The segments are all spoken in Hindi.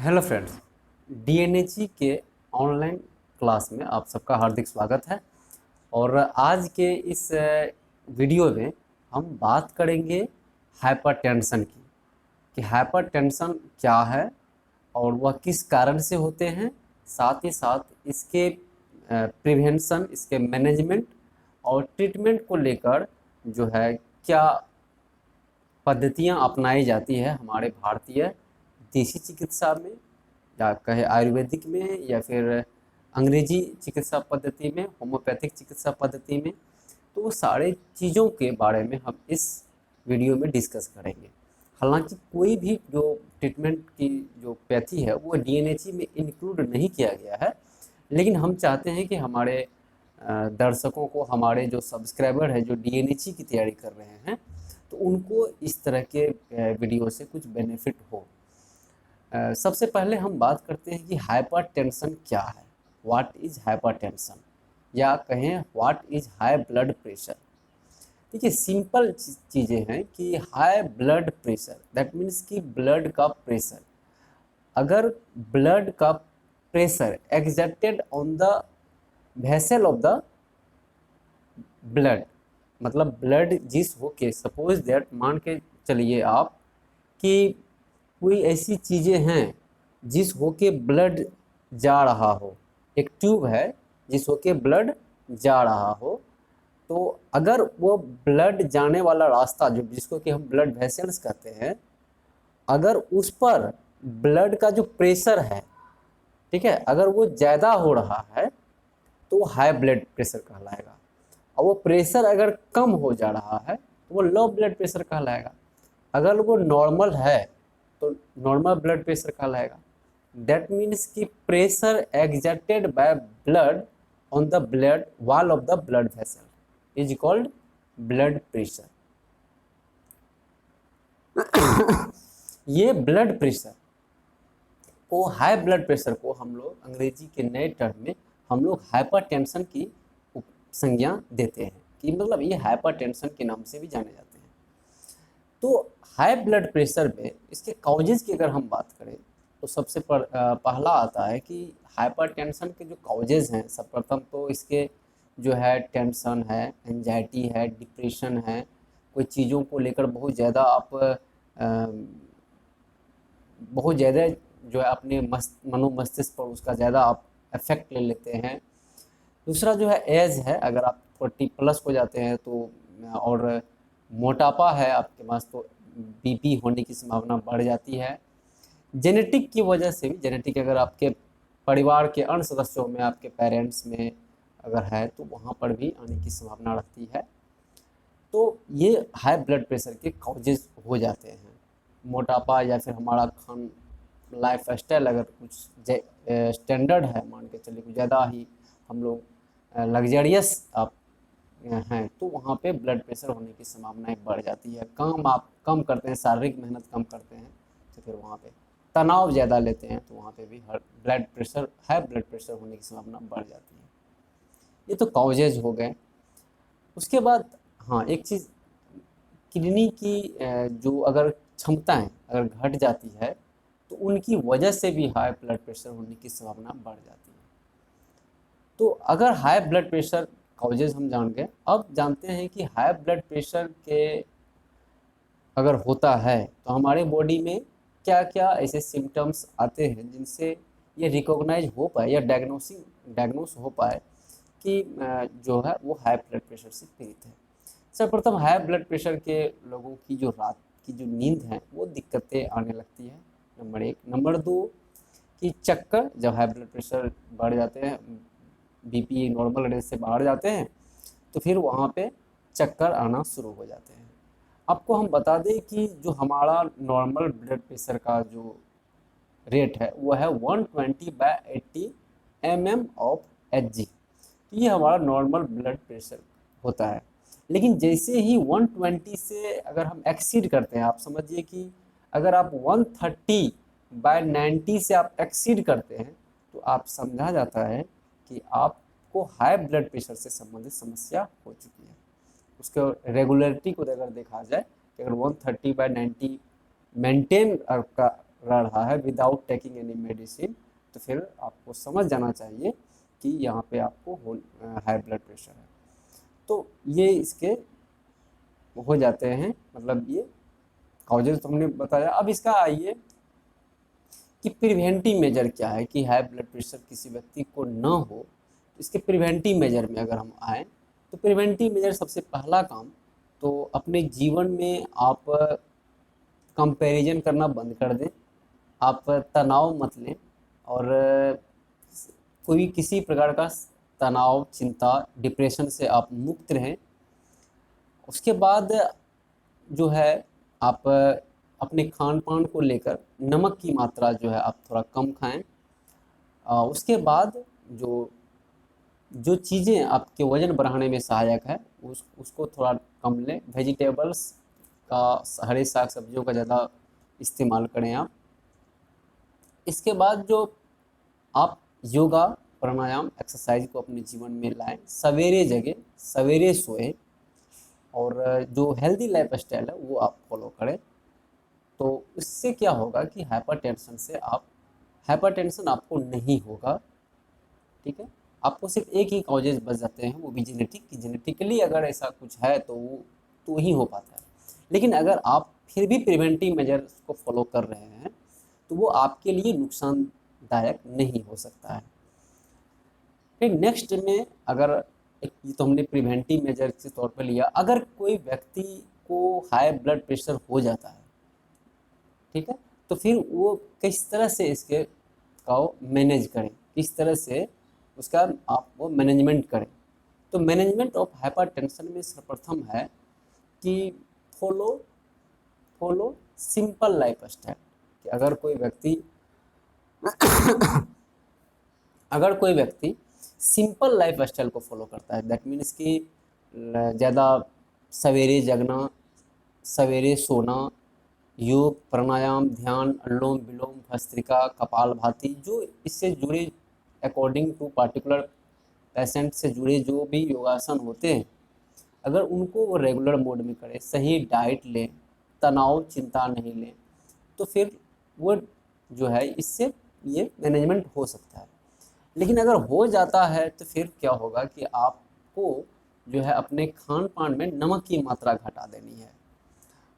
हेलो फ्रेंड्स, डीएनएची के ऑनलाइन क्लास में आप सबका हार्दिक स्वागत है। और आज के इस वीडियो में हम बात करेंगे हाइपरटेंशन की, कि हाइपरटेंशन क्या है और वह किस कारण से होते हैं, साथ ही साथ इसके प्रिवेंशन, इसके मैनेजमेंट और ट्रीटमेंट को लेकर जो है क्या पद्धतियाँ अपनाई जाती है हमारे भारतीय देसी चिकित्सा में, या कहे आयुर्वेदिक में, या फिर अंग्रेजी चिकित्सा पद्धति में, होम्योपैथिक चिकित्सा पद्धति में। तो वो सारे चीज़ों के बारे में हम इस वीडियो में डिस्कस करेंगे। हालांकि कोई भी जो ट्रीटमेंट की जो पैथी है वो डीएनएची में इंक्लूड नहीं किया गया है, लेकिन हम चाहते हैं कि हमारे दर्शकों को, हमारे जो सब्सक्राइबर है जो डीएनएची की तैयारी कर रहे हैं, तो उनको इस तरह के वीडियो से कुछ बेनिफिट हो। सबसे पहले हम बात करते हैं कि हाइपरटेंशन क्या है। व्हाट इज हाइपरटेंशन, या कहें what is high blood pressure. देखिए, सिंपल चीज़ें हैं कि high blood pressure that means कि ब्लड का प्रेशर, अगर ब्लड का pressure exerted on the vessel of the blood, मतलब ब्लड जिस हो के, सपोज दैट मान के चलिए आप कि कोई ऐसी चीज़ें हैं जिस हो के ब्लड जा रहा हो, एक ट्यूब है जिस हो के ब्लड जा रहा हो, तो अगर वो ब्लड जाने वाला रास्ता जो जिसको कि हम ब्लड वेसल्स कहते हैं, अगर उस पर ब्लड का जो प्रेशर है, ठीक है, अगर वो ज़्यादा हो रहा है तो वो हाई ब्लड प्रेशर कहलाएगा। और वो प्रेशर अगर कम हो जा रहा है तो वो लो ब्लड प्रेशर कहलाएगा। अगर वो नॉर्मल है तो नॉर्मल ब्लड प्रेशर कहलाएगा। दैट मीन्स कि pressure exerted by blood on the blood wall of the blood vessel is called blood pressure. ये ब्लड प्रेशर को, हाई ब्लड प्रेशर को हम लोग अंग्रेजी के नए टर्म में हम लोग हाइपरटेंशन की संज्ञा देते हैं, कि मतलब ये हाइपरटेंशन के नाम से भी जाने जाते हैं। तो हाई ब्लड प्रेशर में इसके कॉजेज की अगर हम बात करें तो सबसे पहला आता है कि हाइपरटेंशन के जो कॉजेज हैं, सर्वप्रथम तो इसके जो है टेंशन है, एंजाइटी है, डिप्रेशन है, कोई चीज़ों को लेकर बहुत ज़्यादा आप बहुत ज़्यादा जो है अपने मनो मस्तिष्क पर उसका ज़्यादा आप इफेक्ट ले लेते हैं। दूसरा जो है एज है, अगर आप 40+ हो जाते हैं तो, और मोटापा है आपके पास, तो बीपी होने की संभावना बढ़ जाती है। जेनेटिक की वजह से भी, जेनेटिक अगर आपके परिवार के अन्य सदस्यों में, आपके पेरेंट्स में अगर है तो वहाँ पर भी आने की संभावना रहती है। तो ये हाई ब्लड प्रेशर के कॉजेज हो जाते हैं। मोटापा, या फिर हमारा खान लाइफ स्टाइल अगर कुछ स्टैंडर्ड है, मान के चलिए कुछ ज़्यादा ही हम लोग लग्जरियस आप हैं, तो वहाँ पे ब्लड प्रेशर होने की संभावनाएं बढ़ जाती है। काम आप कम करते हैं, शारीरिक मेहनत कम करते हैं, तो फिर वहाँ पे तनाव ज़्यादा लेते हैं, तो वहाँ पे भी blood pressure, high blood pressure होने की संभावना बढ़ जाती है। ये तो कॉजेज हो गए। उसके बाद हाँ, एक चीज़, किडनी की जो अगर क्षमताएं अगर घट जाती है तो उनकी वजह से भी हाई ब्लड प्रेशर होने की संभावना बढ़ जाती है। तो अगर हाई ब्लड प्रेशर कॉजेज हम जान गए, अब जानते हैं कि हाई ब्लड प्रेशर के अगर होता है तो हमारे बॉडी में क्या क्या ऐसे सिम्टम्स आते हैं जिनसे ये रिकॉग्नाइज हो पाए या डायग्नोस हो पाए कि जो है वो हाई ब्लड प्रेशर से पीड़ित है। सर्वप्रथम, हाई ब्लड प्रेशर के लोगों की जो रात की जो नींद है वो दिक्कतें आने लगती है, नंबर 1। नंबर 2 कि चक्कर, जब हाई ब्लड प्रेशर बढ़ जाते हैं, बीपी नॉर्मल रेंज से बाहर जाते हैं, तो फिर वहाँ पे चक्कर आना शुरू हो जाते हैं। आपको हम बता दें कि जो हमारा नॉर्मल ब्लड प्रेशर का जो रेट है वो है 120/80 mm/Hg। तो ये हमारा नॉर्मल ब्लड प्रेशर होता है। लेकिन जैसे ही 120 से अगर हम एक्सीड करते हैं, आप समझिए कि अगर आप 130/90 से आप एक्सीड करते हैं, तो आप समझा जाता है कि आपको हाई ब्लड प्रेशर से संबंधित समस्या हो चुकी है। उसके रेगुलरिटी को अगर देखा जाए कि अगर 130/90 मेंटेन आपका रहा है विदाउट टेकिंग एनी मेडिसिन, तो फिर आपको समझ जाना चाहिए कि यहाँ पे आपको हाई ब्लड प्रेशर है। तो ये इसके हो जाते हैं, मतलब ये कॉजेज तो हमने बताया। अब इसका आइए कि प्रिवेंटिव मेजर क्या है कि हाई ब्लड प्रेशर किसी व्यक्ति को न हो। तो इसके प्रिवेंटिव मेजर में अगर हम आएँ तो प्रिवेंटिव मेजर सबसे पहला काम तो अपने जीवन में आप कंपैरिजन करना बंद कर दें, आप तनाव मत लें और कोई किसी प्रकार का तनाव, चिंता, डिप्रेशन से आप मुक्त रहें। उसके बाद जो है आप अपने खान पान को लेकर नमक की मात्रा जो है आप थोड़ा कम खाएं। उसके बाद जो जो चीज़ें आपके वज़न बढ़ाने में सहायक है उसको थोड़ा कम लें। वेजिटेबल्स का, हरे साग सब्जियों का ज़्यादा इस्तेमाल करें आप। इसके बाद जो आप योगा, प्राणायाम, एक्सरसाइज को अपने जीवन में लाएं, सवेरे जगें, सवेरे सोएं और जो हेल्दी लाइफ स्टाइल है वो आप फॉलो करें। तो इससे क्या होगा कि हाइपरटेंशन आपको नहीं होगा, ठीक है। आपको सिर्फ एक ही कॉजेज बच जाते हैं, वो भी जेनेटिकली अगर ऐसा कुछ है तो वो तो ही हो पाता है। लेकिन अगर आप फिर भी प्रिवेंटिव मेजर्स को फॉलो कर रहे हैं तो वो आपके लिए नुकसानदायक नहीं हो सकता है। फिर नेक्स्ट में अगर ये तो हमने प्रिवेंटिव मेजर के तौर पर लिया, अगर कोई व्यक्ति को हाई ब्लड प्रेशर हो जाता है, ठीक है, तो फिर वो किस तरह से इसके का मैनेज करें, किस तरह से उसका आप वो मैनेजमेंट करें। तो मैनेजमेंट ऑफ हाइपरटेंशन में सर्वप्रथम है कि follow follow simple life style. कि अगर कोई व्यक्ति सिंपल लाइफ स्टाइल को फॉलो करता है, दैट मीन्स कि ज़्यादा सवेरे जगना, सवेरे सोना, योग, प्राणायाम, ध्यान, अनुलोम विलोम, भस्त्रिका, कपालभाति, जो इससे जुड़े अकॉर्डिंग टू पार्टिकुलर पेशेंट से जुड़े जो भी योगासन होते हैं, अगर उनको वो रेगुलर मोड में करें, सही डाइट लें, तनाव चिंता नहीं लें, तो फिर वो जो है इससे ये मैनेजमेंट हो सकता है। लेकिन अगर हो जाता है तो फिर क्या होगा कि आपको जो है अपने खान पान में नमक की मात्रा घटा देनी है।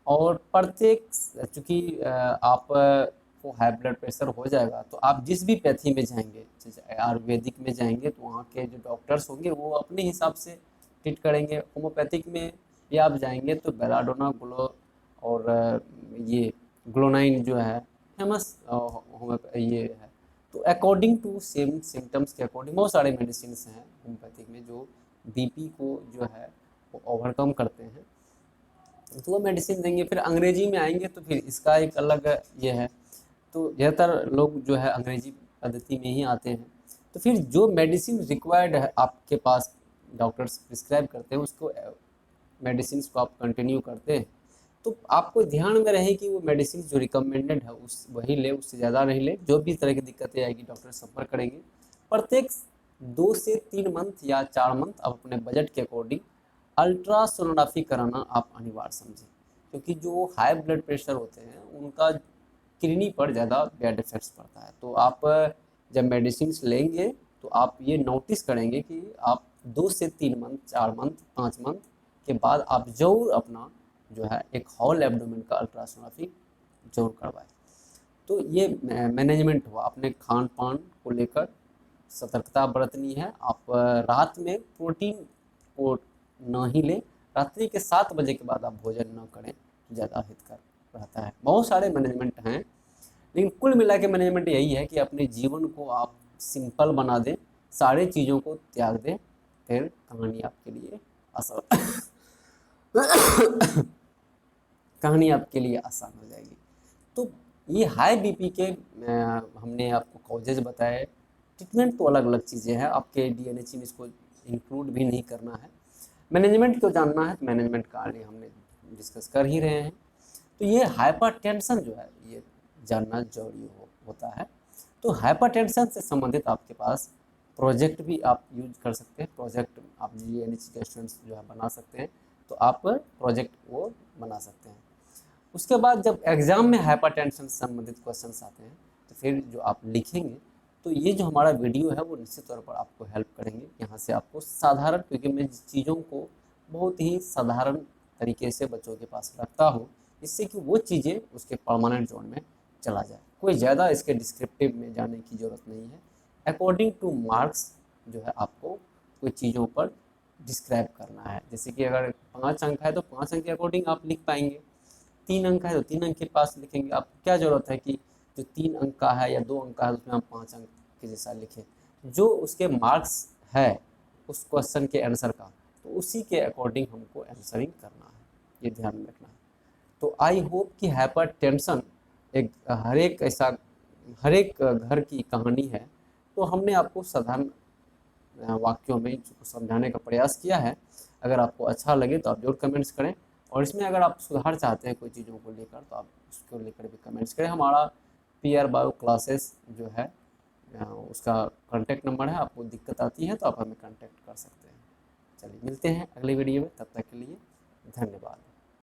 और प्रत्येक, चूँकि आप को हाई ब्लड प्रेशर हो जाएगा तो आप जिस भी पैथी में जाएंगे, जैसे आयुर्वेदिक में जाएंगे तो वहाँ के जो डॉक्टर्स होंगे वो अपने हिसाब से ट्रीट करेंगे। होम्योपैथिक में भी आप जाएंगे तो बेलाडोना, ग्लो और ये ग्लोनाइन जो है फेमस ये है। तो अकॉर्डिंग टू सेम सिम्टम्स के अकॉर्डिंग बहुत सारे मेडिसिन हैं होम्योपैथिक में जो बीपी को जो है वो ओवरकम करते हैं, तो वो मेडिसिन देंगे। फिर अंग्रेजी में आएंगे तो फिर इसका एक अलग ये है। तो ज़्यादातर लोग जो है अंग्रेजी पद्धति में ही आते हैं। तो फिर जो मेडिसिन रिक्वायर्ड है आपके पास, डॉक्टर्स प्रिस्क्राइब करते हैं उसको, मेडिसिन को आप कंटिन्यू करते हैं, तो आपको ध्यान में रहे कि वो मेडिसिन जो रिकमेंडेड है उस वही ले, उससे ज़्यादा नहीं ले। जो भी तरह की दिक्कतें आएगी डॉक्टर संपर्क करेंगे। प्रत्येक 2 से 3 मंथ या 4 मंथ आप अपने बजट के अकॉर्डिंग अल्ट्रासोनोग्राफी कराना आप अनिवार्य समझें, क्योंकि जो हाई ब्लड प्रेशर होते हैं उनका किडनी पर ज़्यादा बैड इफेक्ट्स पड़ता है। तो आप जब मेडिसिन लेंगे तो आप ये नोटिस करेंगे कि आप 2 से 3 मंथ, 4 मंथ, 5 मंथ के बाद आप ज़रूर अपना जो है एक हॉल एब्डोमेन का अल्ट्रासोनोग्राफी जरूर करवाएं। तो ये मैनेजमेंट हुआ। अपने खान पान को लेकर सतर्कता बरतनी है। आप रात में प्रोटीन को न ही लें, रात्रि के 7 बजे के बाद आप भोजन न करें, ज़्यादा हितकर रहता है। बहुत सारे मैनेजमेंट हैं, लेकिन कुल मिला के मैनेजमेंट यही है कि अपने जीवन को आप सिंपल बना दें, सारी चीज़ों को त्याग दें, फिर कहानी आपके लिए आसान कहानी आपके लिए आसान हो जाएगी। तो ये हाई बीपी के हमने आपको कॉजेज बताए। ट्रीटमेंट तो अलग अलग चीज़ें हैं, आपके डीएनएच में इसको इंक्लूड भी नहीं करना है। मैनेजमेंट को जानना है तो मैनेजमेंट का आगे हमने डिस्कस कर ही रहे हैं। तो ये हाइपरटेंशन जो है ये जानना जरूरी होता है। तो हाइपरटेंशन से संबंधित आपके पास प्रोजेक्ट भी आप यूज कर सकते हैं। प्रोजेक्ट आप डीएनएच के स्टूडेंट्स जो है बना सकते हैं, तो आप प्रोजेक्ट वो बना सकते हैं। उसके बाद जब एग्ज़ाम में हाइपरटेंशन से संबंधित क्वेश्चंस आते हैं तो फिर जो आप लिखेंगे, तो ये जो हमारा वीडियो है वो निश्चित तौर पर आपको हेल्प करेंगे। यहाँ से आपको साधारण, क्योंकि मैं चीज़ों को बहुत ही साधारण तरीके से बच्चों के पास रखता हूँ, इससे कि वो चीज़ें उसके परमानेंट जोन में चला जाए। कोई ज़्यादा इसके डिस्क्रिप्टिव में जाने की ज़रूरत नहीं है। अकॉर्डिंग टू मार्क्स जो है आपको कोई चीज़ों पर डिस्क्राइब करना है। जैसे कि अगर 5 अंक है तो 5 अंक के अकॉर्डिंग आप लिख पाएंगे, 3 अंक है तो 3 अंक के पास लिखेंगे। आपको क्या ज़रूरत है कि जो 3 अंक का है या 2 अंक का है उसमें हम 5 अंक के जैसा लिखें। जो उसके मार्क्स है उस क्वेश्चन के आंसर का, तो उसी के अकॉर्डिंग हमको आंसरिंग करना है, ये ध्यान में रखना है। तो आई होप कि हाइपर टेंशन एक हर एक घर की कहानी है। तो हमने आपको साधारण वाक्यों में इसको समझाने का प्रयास किया है। अगर आपको अच्छा लगे तो आप जरूर कमेंट्स करें, और इसमें अगर आप सुधार चाहते हैं कोई चीज़ों को लेकर तो आप उसको लेकर भी कमेंट्स करें। हमारा पीआर बायो क्लासेस जो है उसका कॉन्टैक्ट नंबर है, आपको दिक्कत आती है तो आप हमें कॉन्टैक्ट कर सकते हैं। चलिए मिलते हैं अगले वीडियो में, तब तक के लिए धन्यवाद।